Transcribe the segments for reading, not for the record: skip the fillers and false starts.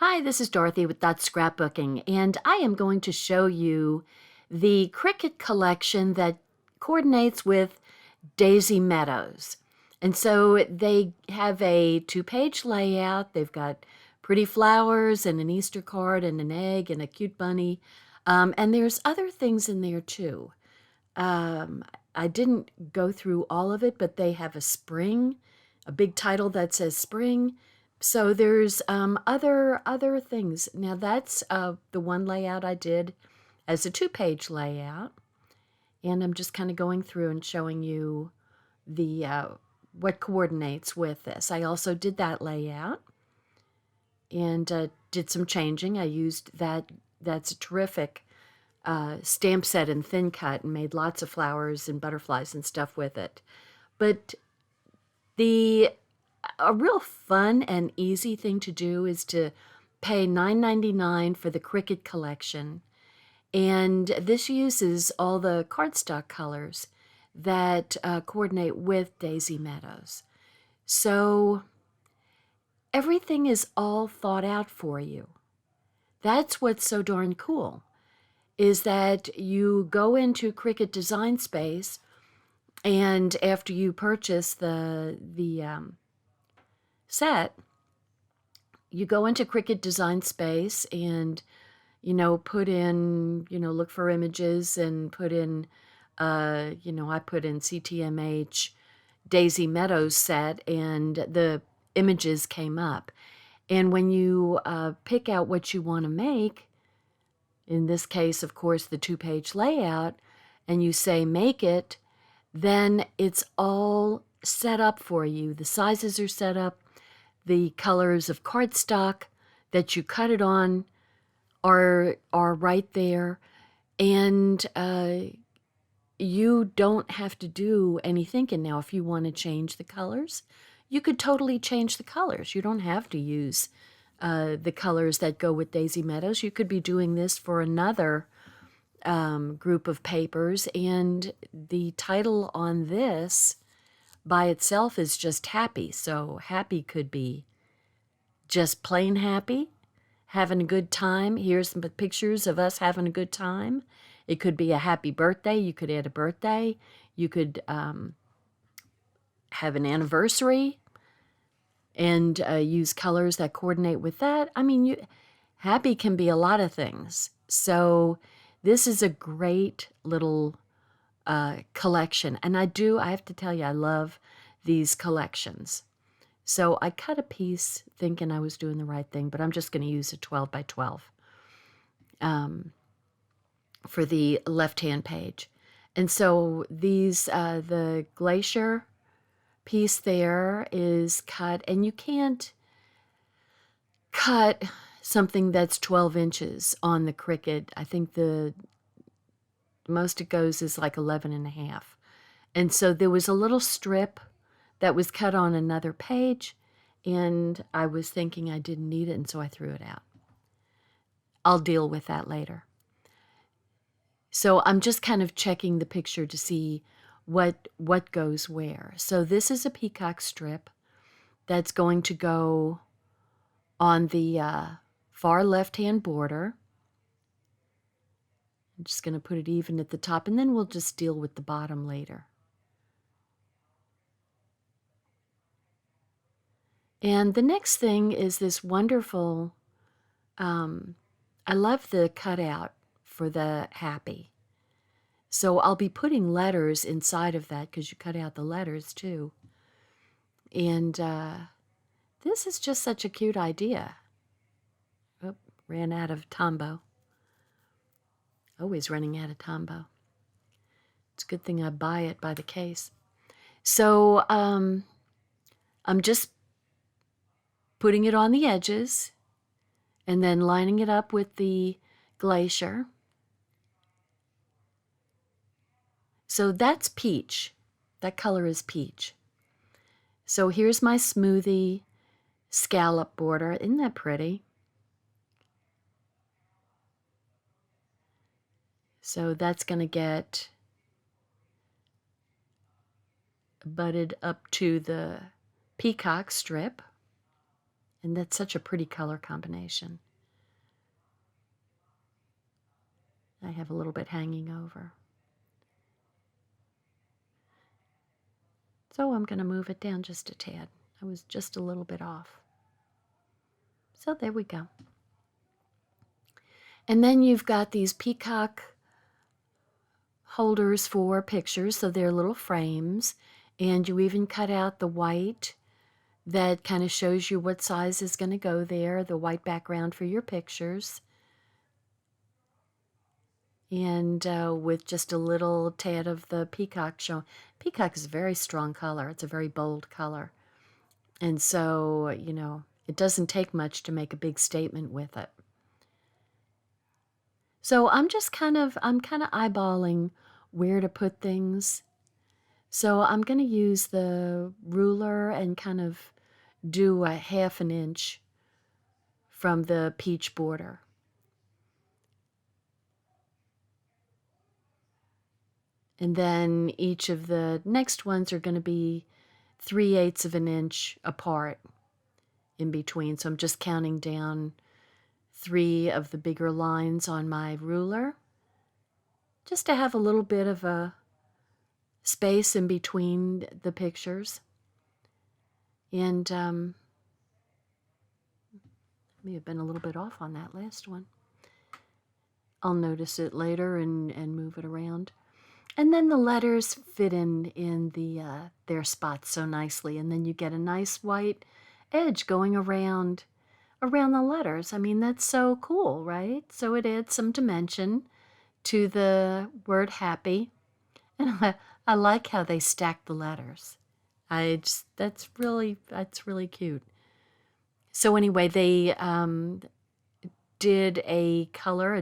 Hi, this is Dorothy with Scrapbooking, and I am going to show you the Cricut collection that coordinates with Daisy Meadows. And so they have a two-page layout. They've got pretty flowers and an Easter card and an egg and a cute bunny. And there's other things in there too. Um, I didn't go through all of it, but they have a spring, a big title that says spring. So there's other things. Now that's the one layout I did as a two-page layout, and I'm just kind of going through and showing you the what coordinates with this. I also did that layout and did some changing. I used that. That's a terrific stamp set in thin cut and made lots of flowers and butterflies and stuff with it. But a real fun and easy thing to do is to pay $9.99 for the Cricut collection. And this uses all the cardstock colors that coordinate with Daisy Meadows. So everything is all thought out for you. That's what's so darn cool, is that you go into Cricut Design Space, and after you purchase the set, you go into Cricut Design Space and, put in, look for images and put in, I put in CTMH Daisy Meadows set, and the images came up. And when you pick out what you want to make, in this case, of course, the two-page layout, and you say make it, then it's all set up for you. The sizes are set up. The colors of cardstock that you cut it on are right there, and you don't have to do any thinking. Now, if you want to change the colors, you could totally change the colors. You don't have to use the colors that go with Daisy Meadows. You could be doing this for another group of papers, and the title on this by itself is just happy. So happy could be just plain happy, having a good time. Here's some pictures of us having a good time. It could be a happy birthday. You could add a birthday. You could have an anniversary and use colors that coordinate with that. I mean, happy can be a lot of things. So this is a great little collection. And I have to tell you, I love these collections. So I cut a piece thinking I was doing the right thing, but I'm just going to use a 12 by 12 for the left-hand page. And so these, the glacier piece there is cut, and you can't cut something that's 12 inches on the Cricut. I think the most it goes is like 11 and a half. And so there was a little strip that was cut on another page, and I was thinking I didn't need it, and so I threw it out. I'll deal with that later. So I'm just kind of checking the picture to see what goes where. So this is a peacock strip that's going to go on the far left-hand border. I'm just going to put it even at the top, and then we'll just deal with the bottom later. And the next thing is this wonderful, I love the cutout for the happy. So I'll be putting letters inside of that because you cut out the letters too. And this is just such a cute idea. Oh, ran out of Tombow. Always running out of Tombow. It's a good thing I buy it by the case. So I'm just putting it on the edges and then lining it up with the glacier. So that's peach. That color is peach. So here's my smoothie scallop border. Isn't that pretty? So that's going to get butted up to the peacock strip. And that's such a pretty color combination. I have a little bit hanging over. So I'm going to move it down just a tad. I was just a little bit off. So there we go. And then you've got these peacock holders for pictures, so they're little frames. And you even cut out the white that kind of shows you what size is going to go there, the white background for your pictures. And with just a little tad of the peacock showing. Peacock is a very strong color. It's a very bold color. And so, you know, it doesn't take much to make a big statement with it. So I'm kind of eyeballing where to put things. So I'm going to use the ruler and kind of do a 1/2 inch from the peach border. And then each of the next ones are going to be 3/8 of an inch apart in between. So I'm just counting down 3 of the bigger lines on my ruler, just to have a little bit of a space in between the pictures. And may have been a little bit off on that last one. I'll notice it later and move it around. And then the letters fit in their spots so nicely, and then you get a nice white edge going around the letters. I mean, that's so cool, right? So it adds some dimension to the word happy. And I like how they stack the letters. That's really cute. So anyway, they did a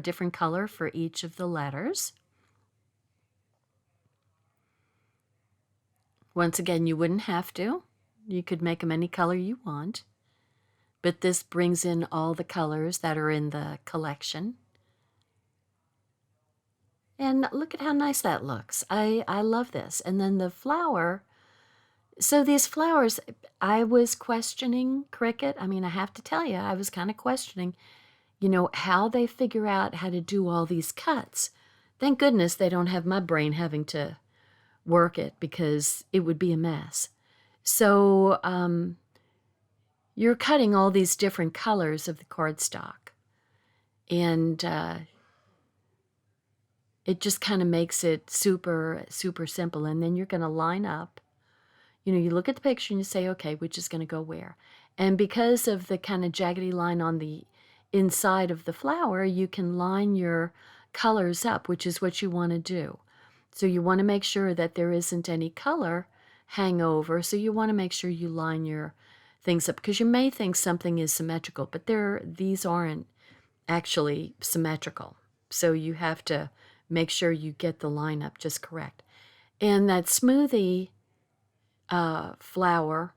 different color for each of the letters. Once again, you wouldn't have to. You could make them any color you want. But this brings in all the colors that are in the collection. And look at how nice that looks. I love this. And then the flower. So these flowers, I was questioning Cricut. I mean, I have to tell you, I was kind of questioning, you know, how they figure out how to do all these cuts. Thank goodness they don't have my brain having to work it, because it would be a mess. So you're cutting all these different colors of the cardstock, and it just kind of makes it super simple. And then you're going to line up. You know, you look at the picture and you say, okay, which is going to go where? And because of the kind of jaggedy line on the inside of the flower, you can line your colors up, which is what you want to do. So you want to make sure that there isn't any color hangover. So you want to make sure you line your things up, because you may think something is symmetrical, but these aren't actually symmetrical. So you have to make sure you get the line up just correct. And that smoothie flower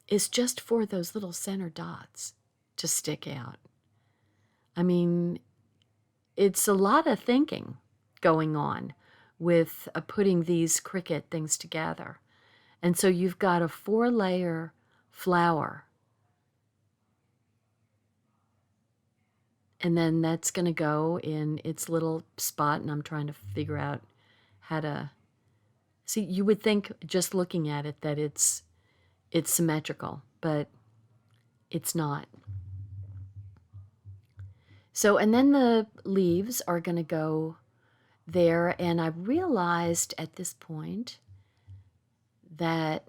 is just for those little center dots to stick out. I mean, it's a lot of thinking going on with putting these Cricut things together. And so you've got a 4-layer flower. And then that's going to go in its little spot, and I'm trying to figure out how to... See, you would think just looking at it that it's symmetrical, but it's not. So, and then the leaves are going to go there, and I realized at this point that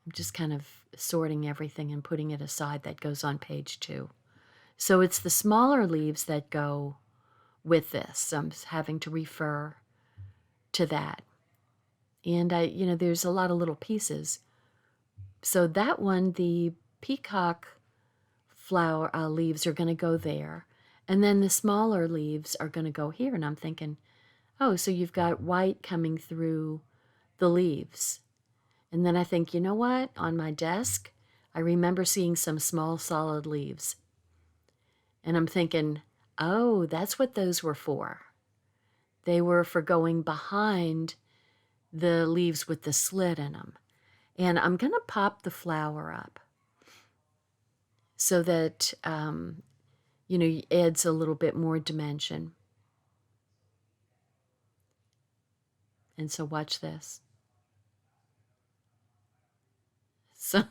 I'm just kind of sorting everything and putting it aside that goes on page 2. So it's the smaller leaves that go with this. I'm having to refer to that. And there's a lot of little pieces. So that one, the peacock flower leaves are going to go there. And then the smaller leaves are going to go here. And I'm thinking, oh, so you've got white coming through the leaves. And then I think, you know what? On my desk, I remember seeing some small solid leaves. And I'm thinking, oh, that's what those were for. They were for going behind the leaves with the slit in them. And I'm going to pop the flower up. so that, adds a little bit more dimension. And so watch this. So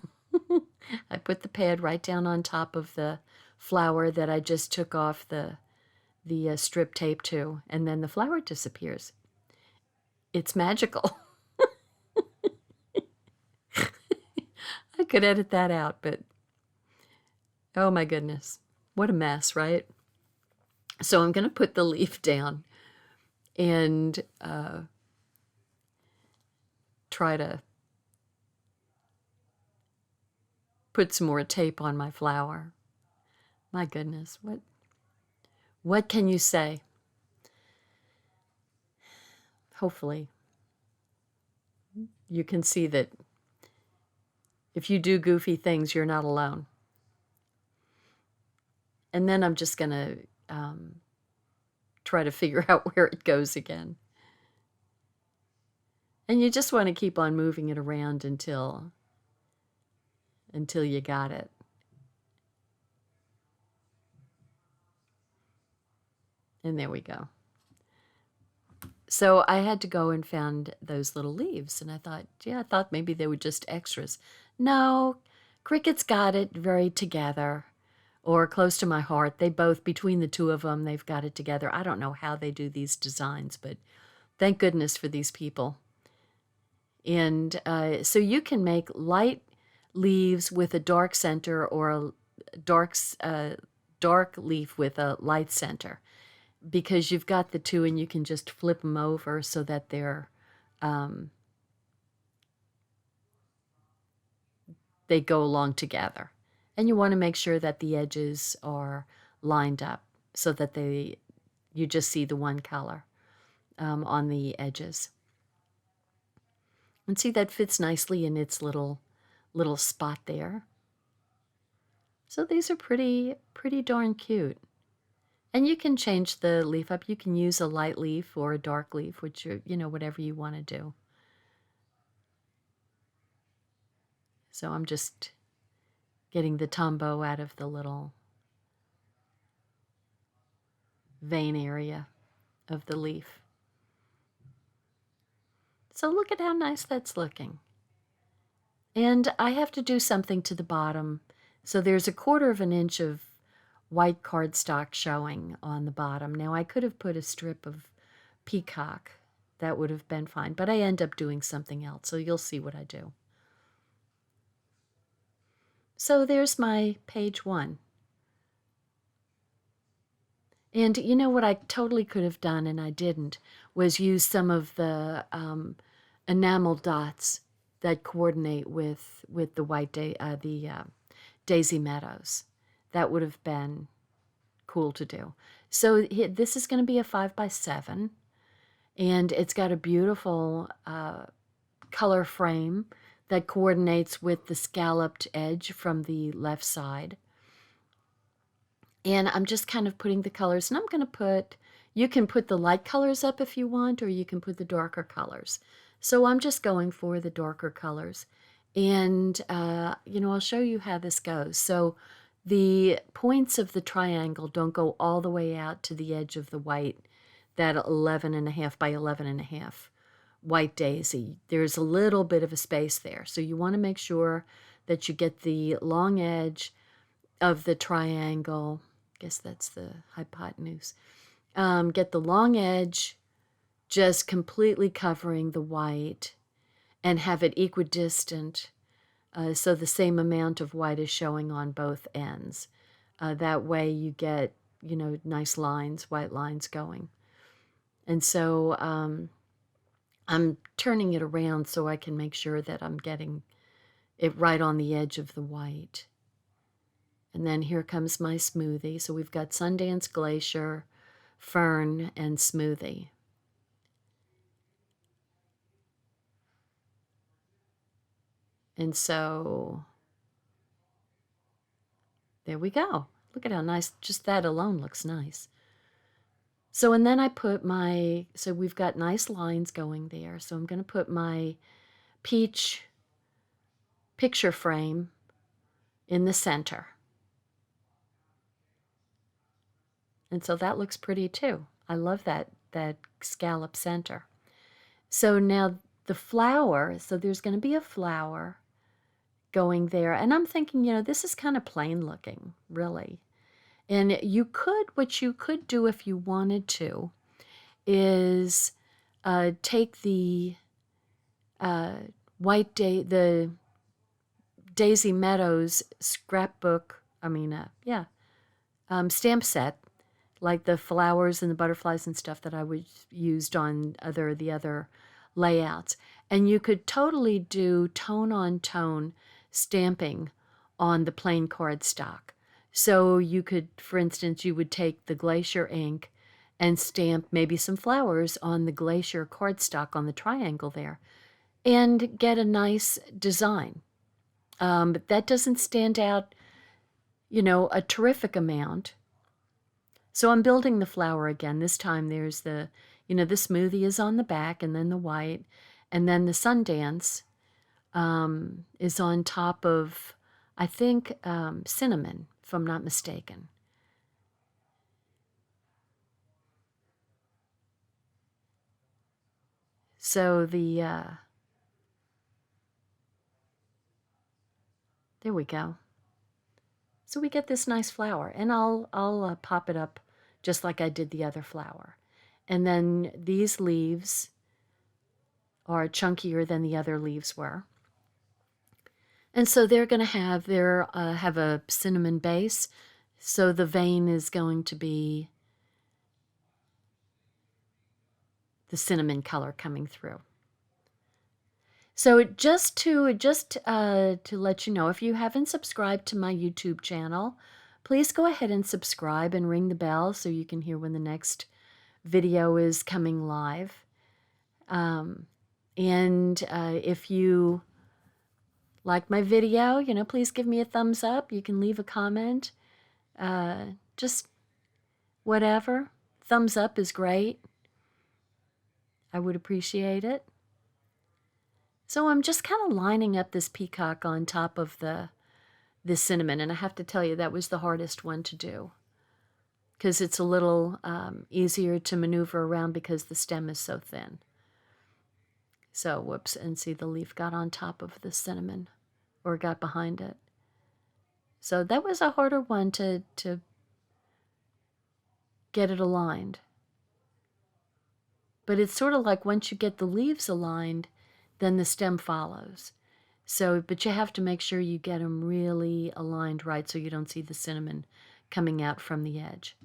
I put the pad right down on top of the flower that I just took off the strip tape to, and then the flower disappears. It's magical. I could edit that out, but oh my goodness, what a mess, right? So I'm going to put the leaf down and try to put some more tape on my flower. My goodness, what can you say? Hopefully you can see that if you do goofy things, you're not alone. And then I'm just going to try to figure out where it goes again. And you just want to keep on moving it around until you got it. And there we go. So I had to go and found those little leaves, and I thought maybe they were just extras. No, Cricut's got it very together, or close to my heart. They both, between the two of them, they've got it together. I don't know how they do these designs, but thank goodness for these people. And so you can make light leaves with a dark center, or a dark leaf with a light center, because you've got the two and you can just flip them over so that they go along together. And you want to make sure that the edges are lined up so that you just see the one color on the edges. And see, that fits nicely in its little spot there. So these are pretty darn cute. And you can change the leaf up. You can use a light leaf or a dark leaf, which whatever you want to do. So I'm just getting the tombow out of the little vein area of the leaf. So look at how nice that's looking. And I have to do something to the bottom. So there's 1/4 inch of white cardstock showing on the bottom. Now I could have put a strip of peacock. That would have been fine, but I end up doing something else, so you'll see what I do. So there's my page 1. And you know what I totally could have done, and I didn't, was use some of the enamel dots that coordinate with the white Daisy Meadows. That would have been cool to do. So this is going to be a 5x7, and it's got a beautiful color frame that coordinates with the scalloped edge from the left side. And I'm just kind of putting the colors, and I'm going to you can put the light colors up if you want, or you can put the darker colors. So I'm just going for the darker colors. And, I'll show you how this goes. So the points of the triangle don't go all the way out to the edge of the white, that 11.5 by 11.5 white daisy. There's a little bit of a space there. So you want to make sure that you get the long edge of the triangle. I guess that's the hypotenuse. Get the long edge just completely covering the white, and have it equidistant, so the same amount of white is showing on both ends. That way you get, nice lines, white lines going. And so I'm turning it around so I can make sure that I'm getting it right on the edge of the white. And then here comes my smoothie. So we've got Sundance Glacier, Fern, and Smoothie. And so there we go. Look at how nice, just that alone looks nice. So, and then I put so we've got nice lines going there. So I'm going to put my peach picture frame in the center. And so that looks pretty too. I love that scallop center. So now the flower, so there's going to be a flower going there. And I'm thinking, this is kind of plain looking, really. And what you could do if you wanted to is take the the Daisy Meadows stamp set, like the flowers and the butterflies and stuff that I would used on the other layouts. And you could totally do tone on tone stamping on the plain cardstock. So you could, for instance, you would take the glacier ink and stamp maybe some flowers on the glacier cardstock on the triangle there and get a nice design. But that doesn't stand out, a terrific amount. So I'm building the flower again. This time there's the smoothie is on the back, and then the white, and then the Sundance is on top of, I think, cinnamon, if I'm not mistaken. So there we go. So we get this nice flower, and I'll pop it up just like I did the other flower. And then these leaves are chunkier than the other leaves were. And so they're going to have have a cinnamon base. So the vein is going to be the cinnamon color coming through. So just to let you know, if you haven't subscribed to my YouTube channel, please go ahead and subscribe and ring the bell so you can hear when the next video is coming live. And if you like my video, please give me a thumbs up. You can leave a comment. Just whatever. Thumbs up is great. I would appreciate it. So I'm just kind of lining up this peacock on top of the cinnamon, and I have to tell you that was the hardest one to do because it's a little easier to maneuver around because the stem is so thin. So whoops, and see the leaf got on top of the cinnamon or got behind it. So that was a harder one to get it aligned. But it's sort of like once you get the leaves aligned, then the stem follows. So, but you have to make sure you get them really aligned right so you don't see the cinnamon coming out from the edge.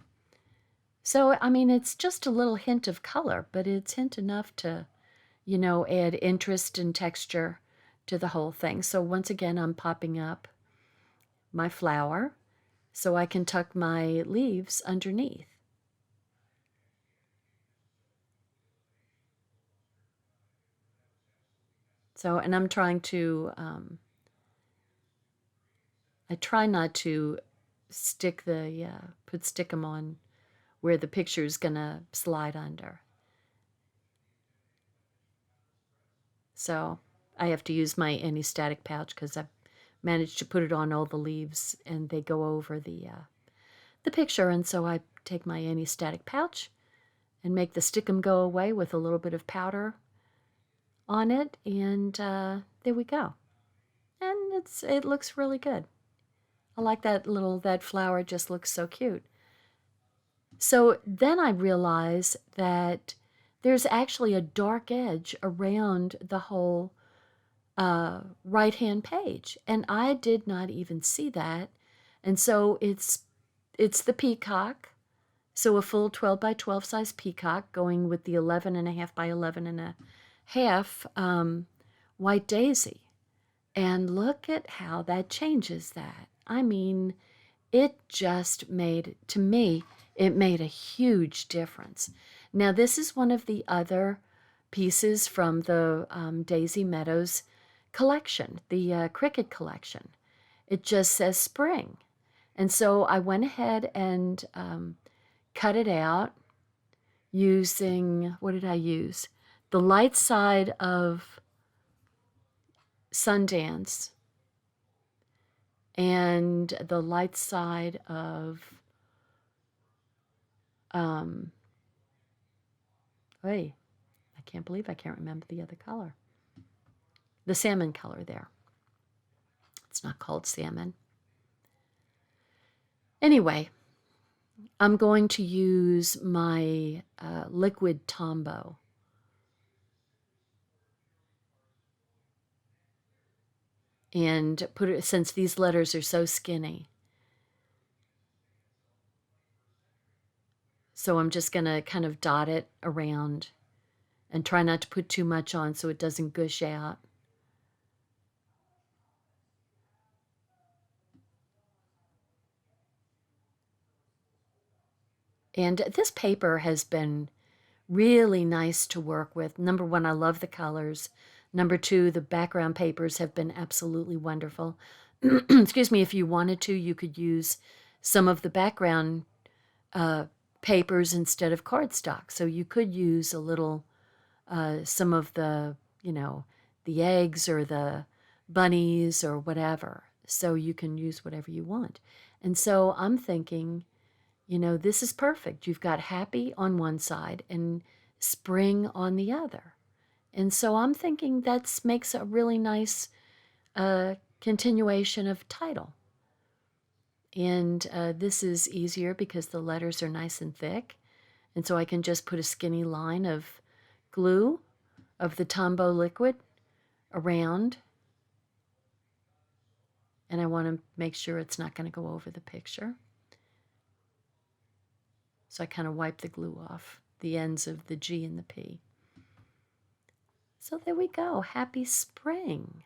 So, I mean, it's just a little hint of color, but it's hint enough to, add interest and texture to the whole thing. So once again, I'm popping up my flower so I can tuck my leaves underneath. So, and I'm trying to, I try not to stick stick them on where the picture is going to slide under. So I have to use my anti-static pouch because I've managed to put it on all the leaves and they go over the picture. And so I take my anti-static pouch and make the stickum go away with a little bit of powder on it, and there we go. And it looks really good. I like that flower, just looks so cute. So then I realize that there's actually a dark edge around the whole right-hand page, and I did not even see that. And so it's the peacock, so a full 12 by 12 size peacock going with the 11.5 by 11.5 white daisy. And look at how that changes that. I mean, it just made, to me, it made a huge difference. Now, this is one of the other pieces from the Daisy Meadows collection, the Cricut collection. It just says spring. And so I went ahead and cut it out using, what did I use? The light side of Sundance and the light side of Hey, I can't believe I can't remember the other color. The salmon color there. It's not called salmon. Anyway, I'm going to use my liquid Tombow. And put it, since these letters are so skinny. So I'm just going to kind of dot it around and try not to put too much on so it doesn't gush out. And this paper has been really nice to work with. Number one, I love the colors. Number two, the background papers have been absolutely wonderful. Excuse me, if you wanted to, you could use some of the background papers instead of cardstock. So you could use a little, some of the, the eggs or the bunnies or whatever. So you can use whatever you want. And so I'm thinking, this is perfect. You've got happy on one side and spring on the other. And so I'm thinking that makes a really nice continuation of title. And this is easier because the letters are nice and thick. And so I can just put a skinny line of glue of the Tombow liquid around. And I want to make sure it's not going to go over the picture. So I kind of wipe the glue off the ends of the G and the P. So there we go. Happy spring.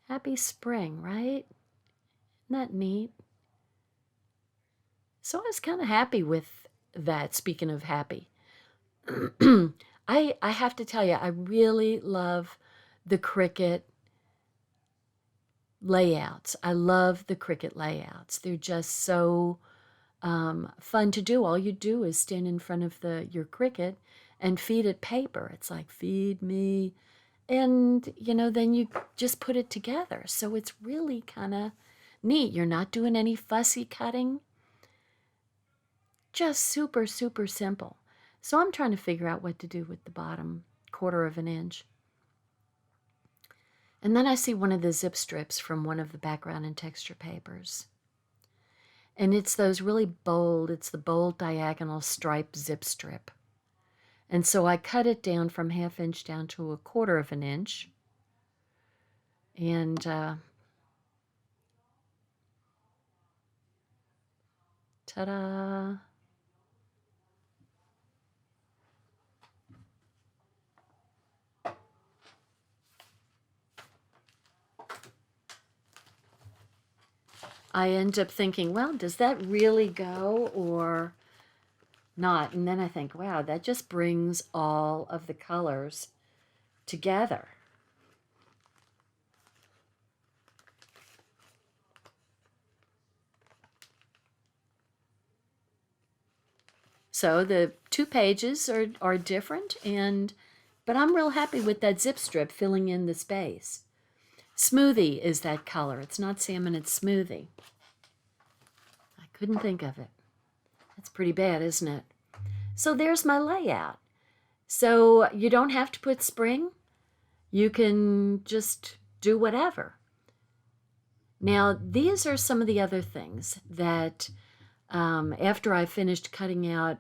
Happy spring, right? Isn't that neat? So I was kind of happy with that, speaking of happy. I have to tell you, I really love the Cricut layouts. I love the Cricut layouts. They're just so fun to do. All you do is stand in front of your Cricut and feed it paper. It's like, feed me. And, then you just put it together. So it's really kind of neat. You're not doing any fussy cutting. Just super, super simple. So I'm trying to figure out what to do with the bottom 1/4 of an inch. And then I see one of the zip strips from one of the background and texture papers. And it's those really bold, it's the bold diagonal stripe zip strip. And so I cut it down from 1/2 inch down to 1/4 of an inch. And ta-da! I end up thinking, well, does that really go or not? And then I think, wow, that just brings all of the colors together. So the 2 pages are different, but I'm real happy with that zip strip filling in the space. Smoothie is that color. It's not salmon, it's smoothie. I couldn't think of it. That's pretty bad, isn't it? So there's my layout. So you don't have to put spring. You can just do whatever. Now, these are some of the other things that after I finished cutting out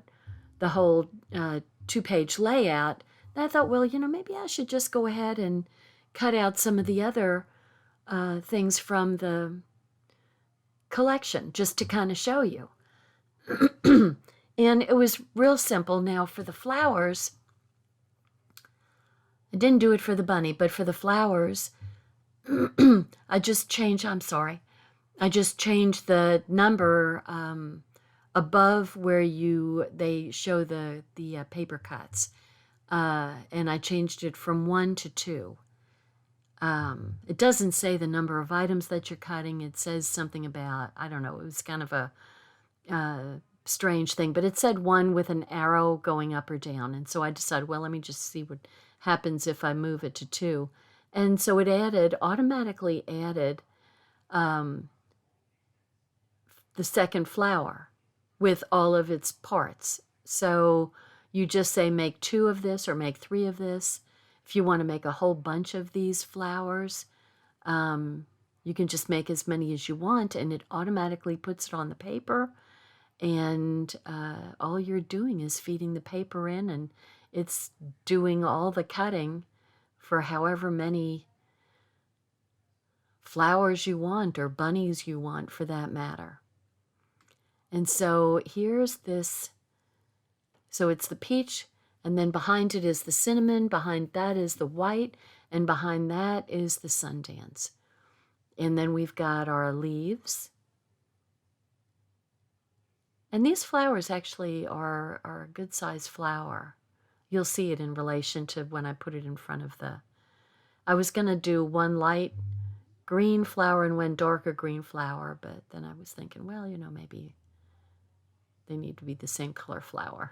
the whole 2-page layout, I thought, well, maybe I should just go ahead and cut out some of the other things from the collection just to kind of show you. And it was real simple. Now for the flowers, I didn't do it for the bunny, but for the flowers, I just changed the number above where they show the paper cuts. And I changed it from 1 to 2. It doesn't say the number of items that you're cutting. It says something about, I don't know, it was kind of a strange thing, but it said 1 with an arrow going up or down. And so I decided, well, let me just see what happens if I move it to 2. And so it automatically added the second flower. with all of its parts. So you just say make 2 of this or make 3 of this. If you want to make a whole bunch of these flowers, you can just make as many as you want, and it automatically puts it on the paper. And all you're doing is feeding the paper in, and it's doing all the cutting for however many flowers you want, or bunnies you want for that matter. And so here's this, so it's the peach, and then behind it is the cinnamon, behind that is the white, and behind that is the Sundance. And then we've got our leaves. And these flowers actually are a good size flower. You'll see it in relation to when I put it in front of the, I was going to do one light green flower and one darker green flower, but then I was thinking, well, you know, maybe they need to be the same color flower.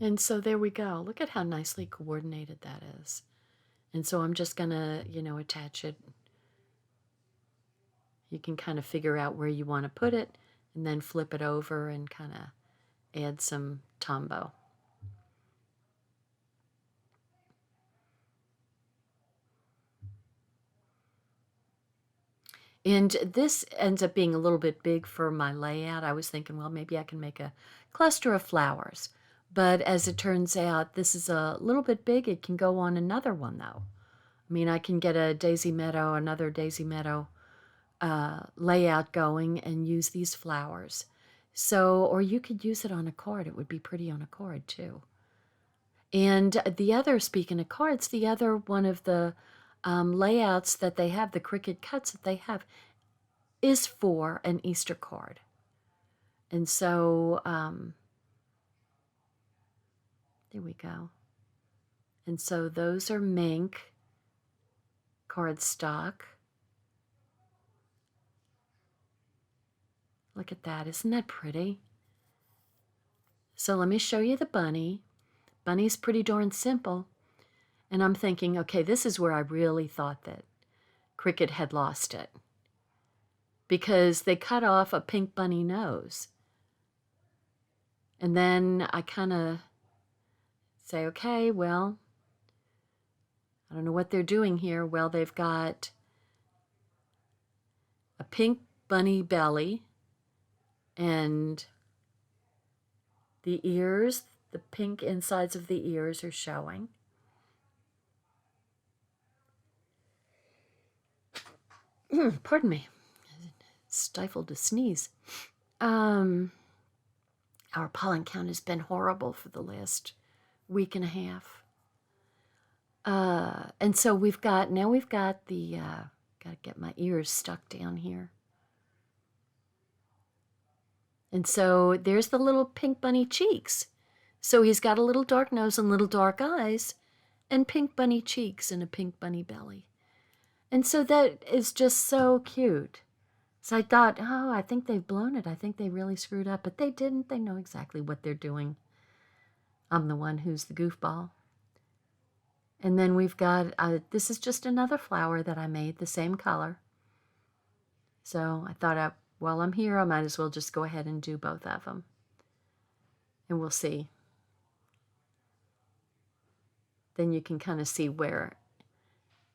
And so there we go. Look at how nicely coordinated that is. And so I'm just going to, you know, attach it. You can kind of figure out where you want to put it and then flip it over and kind of add some tombow. And this ends up being a little bit big for my layout. I was thinking, well, maybe I can make a cluster of flowers. But as it turns out, this is a little bit big. It can go on another one, though. I mean, I can get a Daisy Meadow, another Daisy Meadow layout going and use these flowers. So, or you could use it on a card. It would be pretty on a card, too. And the other, speaking of cards, the other one of the layouts that they have, the Cricut cuts that they have, is for an Easter card. And so, there we go. And so those are mink cardstock. Look at that. Isn't that pretty? So let me show you the bunny. Bunny's pretty darn simple. And I'm thinking, okay, this is where I really thought that Cricut had lost it, because they cut off a pink bunny nose. And then I kind of say, okay, well, I don't know what they're doing here. Well, they've got a pink bunny belly, and the ears, the pink insides of the ears are showing. Pardon me. Stifled a sneeze. Our pollen count has been horrible for the last week and a half. And so we've got the, got to get my ears stuck down here. And so there's the little pink bunny cheeks. So he's got a little dark nose and little dark eyes and pink bunny cheeks and a pink bunny belly. And so that is just so cute. So I thought, oh, I think they've blown it. I think they really screwed up. But they didn't. They know exactly what they're doing. I'm the one who's the goofball. And then we've got, this is just another flower that I made, the same color. So I thought, while I'm here, I might as well just go ahead and do both of them. And we'll see. Then you can kind of see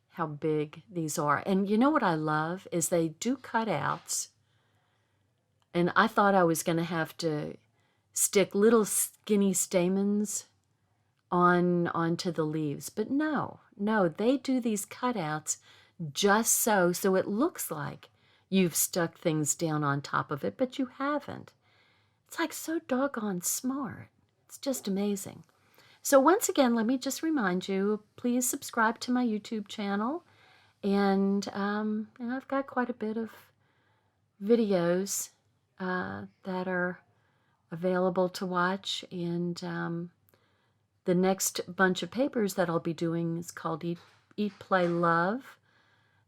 how big these are. And you know what I love is they do cutouts. And I thought I was going to have to stick little skinny stamens onto the leaves. But no, they do these cutouts just so it looks like you've stuck things down on top of it, but you haven't. It's like so doggone smart. It's just amazing. So once again, let me just remind you, please subscribe to my YouTube channel. And I've got quite a bit of videos that are available to watch. And the next bunch of papers that I'll be doing is called Eat, Play, Love.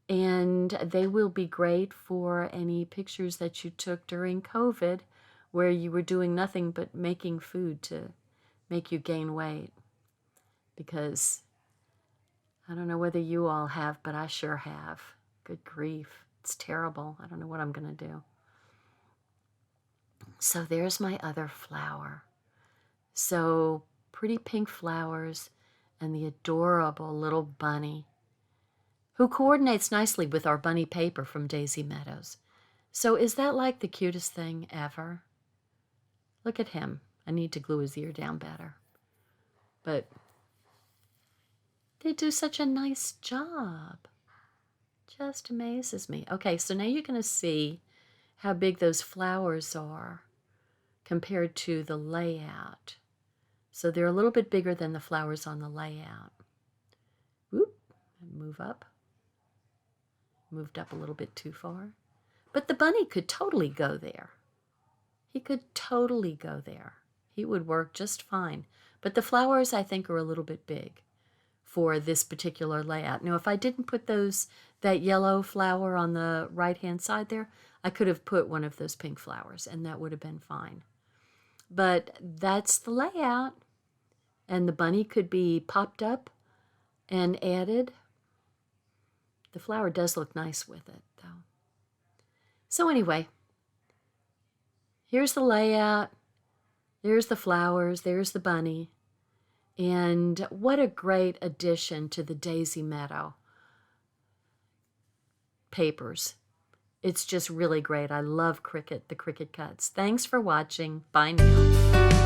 And they will be great for any pictures that you took during COVID where you were doing nothing but making food to make you gain weight. Because I don't know whether you all have, but I sure have. Good grief. It's terrible. I don't know what I'm going to do. So there's my other flower. So pretty pink flowers and the adorable little bunny who coordinates nicely with our bunny paper from Daisy Meadows. So is that like the cutest thing ever? Look at him. I need to glue his ear down better. But they do such a nice job. Just amazes me. Okay, so now you're going to see how big those flowers are compared to the layout. So they're a little bit bigger than the flowers on the layout. Whoop, move up. Moved up a little bit too far. But the bunny could totally go there. He could totally go there. He would work just fine. But the flowers, I think, are a little bit big for this particular layout. Now, if I didn't put that yellow flower on the right-hand side there, I could have put one of those pink flowers, and that would have been fine. But that's the layout. And the bunny could be popped up and added. The flower does look nice with it, though. So anyway, here's the layout. There's the flowers. There's the bunny. And what a great addition to the Daisy Meadow papers. It's just really great. I love Cricut, the Cricut cuts. Thanks for watching. Bye now.